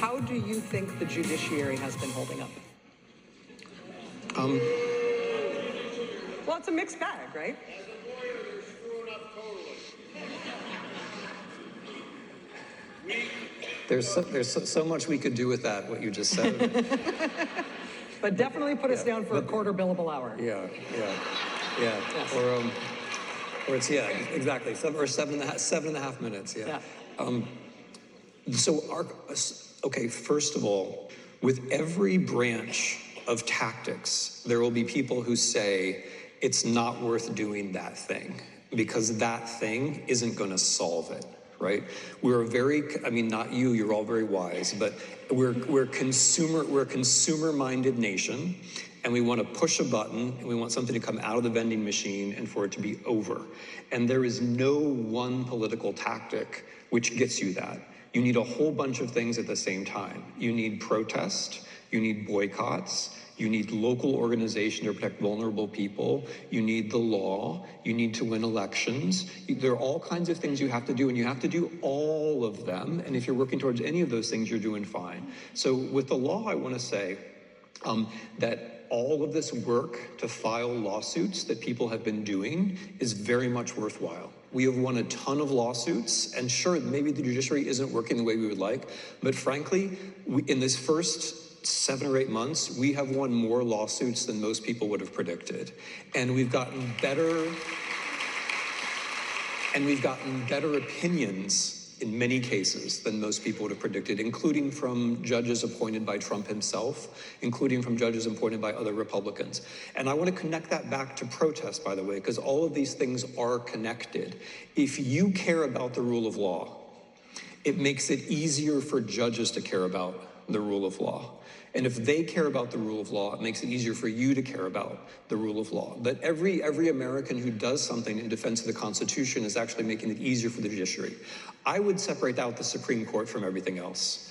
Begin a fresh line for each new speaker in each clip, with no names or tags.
How do you think the judiciary has been holding up? Well, it's a mixed bag, right?
As a lawyer, they're screwing up totally.
There's so much we could do with that, what you just said.
But definitely put us down for a quarter billable hour.
Yeah. Yes. Or it's, exactly, 7.5 minutes, yeah. Okay, first of all, with every branch of tactics, there will be people who say it's not worth doing that thing because that thing isn't going to solve it, right? We're not you, you're all very wise, but we're a consumer-minded nation, and we want to push a button, and we want something to come out of the vending machine and for it to be over. And there is no one political tactic which gets you that. You need a whole bunch of things at the same time. You need protest, you need boycotts, you need local organization to protect vulnerable people, you need the law, you need to win elections. There are all kinds of things you have to do, and you have to do all of them, and if you're working towards any of those things, you're doing fine. So with the law, I want to say that all of this work to file lawsuits that people have been doing is very much worthwhile. We have won a ton of lawsuits, and sure, maybe the judiciary isn't working the way we would like, but frankly, in this first 7 or 8 months, we have won more lawsuits than most people would have predicted. And we've gotten better opinions in many cases than most people would have predicted, including from judges appointed by Trump himself, including from judges appointed by other Republicans. And I want to connect that back to protest, by the way, because all of these things are connected. If you care about the rule of law, it makes it easier for judges to care about the rule of law. And if they care about the rule of law, it makes it easier for you to care about the rule of law. That every American who does something in defense of the Constitution is actually making it easier for the judiciary. I would separate out the Supreme Court from everything else.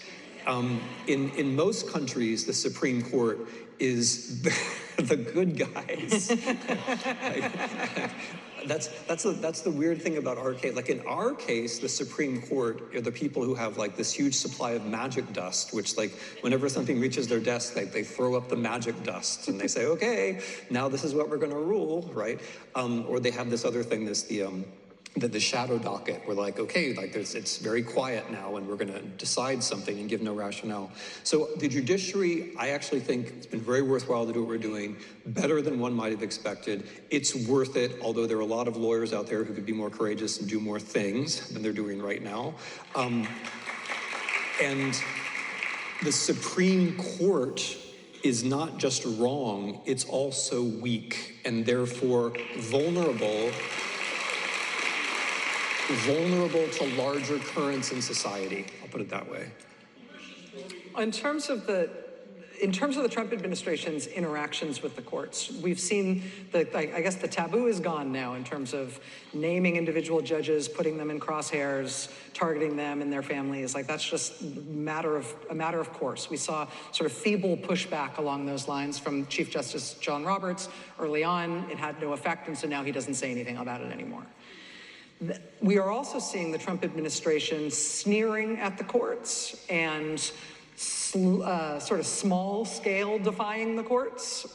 In most countries, the Supreme Court is the good guys. That's the weird thing about our case. Like in our case, the Supreme Court are the people who have like this huge supply of magic dust, which like whenever something reaches their desk, they throw up the magic dust and they say, okay, now this is what we're going to rule, right? Or they have this other thing, the shadow docket. We're like, okay, like it's very quiet now and we're going to decide something and give no rationale. So the judiciary, I actually think it's been very worthwhile to do what we're doing, better than one might have expected. It's worth it, although there are a lot of lawyers out there who could be more courageous and do more things than they're doing right now. And the Supreme Court is not just wrong, it's also weak and therefore vulnerable to larger currents in society. I'll put it that way.
In terms of the Trump administration's interactions with the courts, we've seen I guess the taboo is gone now in terms of naming individual judges, putting them in crosshairs, targeting them and their families. Like that's just a matter of course. We saw sort of feeble pushback along those lines from Chief Justice John Roberts early on. It had no effect, and so now he doesn't say anything about it anymore. We are also seeing the Trump administration sneering at the courts and sort of small scale defying the courts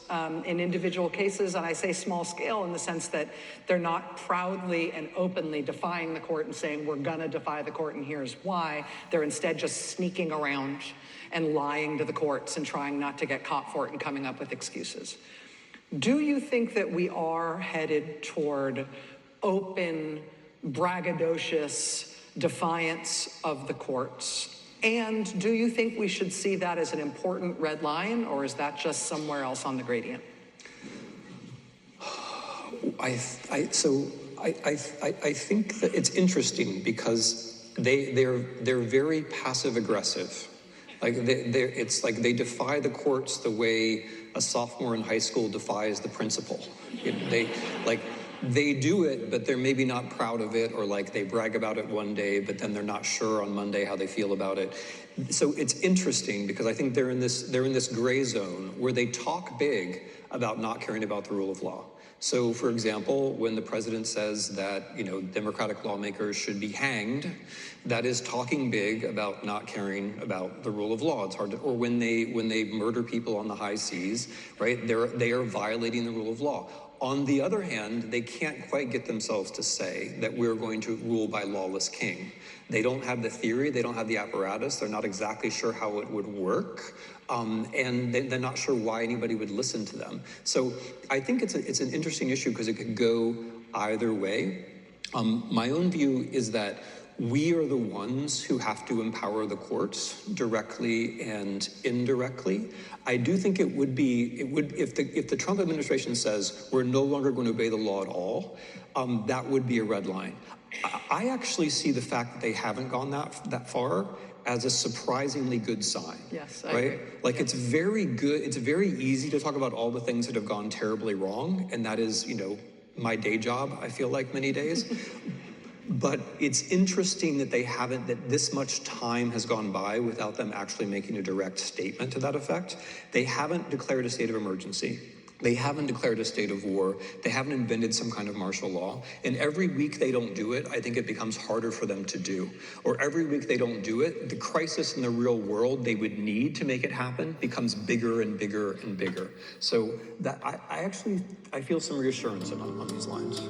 in individual cases. And I say small scale in the sense that they're not proudly and openly defying the court and saying, we're gonna defy the court and here's why. They're instead just sneaking around and lying to the courts and trying not to get caught for it and coming up with excuses. Do you think that we are headed toward open, braggadocious defiance of the courts? And do you think we should see that as an important red line, or is that just somewhere else on the gradient?
I think that it's interesting because they're very passive aggressive. Like it's like they defy the courts the way a sophomore in high school defies the principal. They do it, but they're maybe not proud of it, or like they brag about it one day, but then they're not sure on Monday how they feel about it. So it's interesting because I think they're in this gray zone where they talk big about not caring about the rule of law. So, for example, when the president says that, Democratic lawmakers should be hanged, that is talking big about not caring about the rule of law. It's hard to, or when they murder people on the high seas, right? They are violating the rule of law. On the other hand, they can't quite get themselves to say that we're going to rule by lawless king. They don't have the theory, they don't have the apparatus, they're not exactly sure how it would work, and they're not sure why anybody would listen to them. So I think it's an interesting issue because it could go either way. My own view is that we are the ones who have to empower the courts directly and indirectly. I do think it would if the Trump administration says we're no longer going to obey the law at all, that would be a red line. I actually see the fact that they haven't gone that far as a surprisingly good sign.
Yes, I
right?
agree.
Like it's very good. It's very easy to talk about all the things that have gone terribly wrong, and that is, my day job. I feel like many days. But it's interesting that that this much time has gone by without them actually making a direct statement to that effect. They haven't declared a state of emergency. They haven't declared a state of war. They haven't invented some kind of martial law. And every week they don't do it, I think it becomes harder for them to do. Or every week they don't do it, the crisis in the real world they would need to make it happen becomes bigger and bigger and bigger. So that I feel some reassurance on these lines.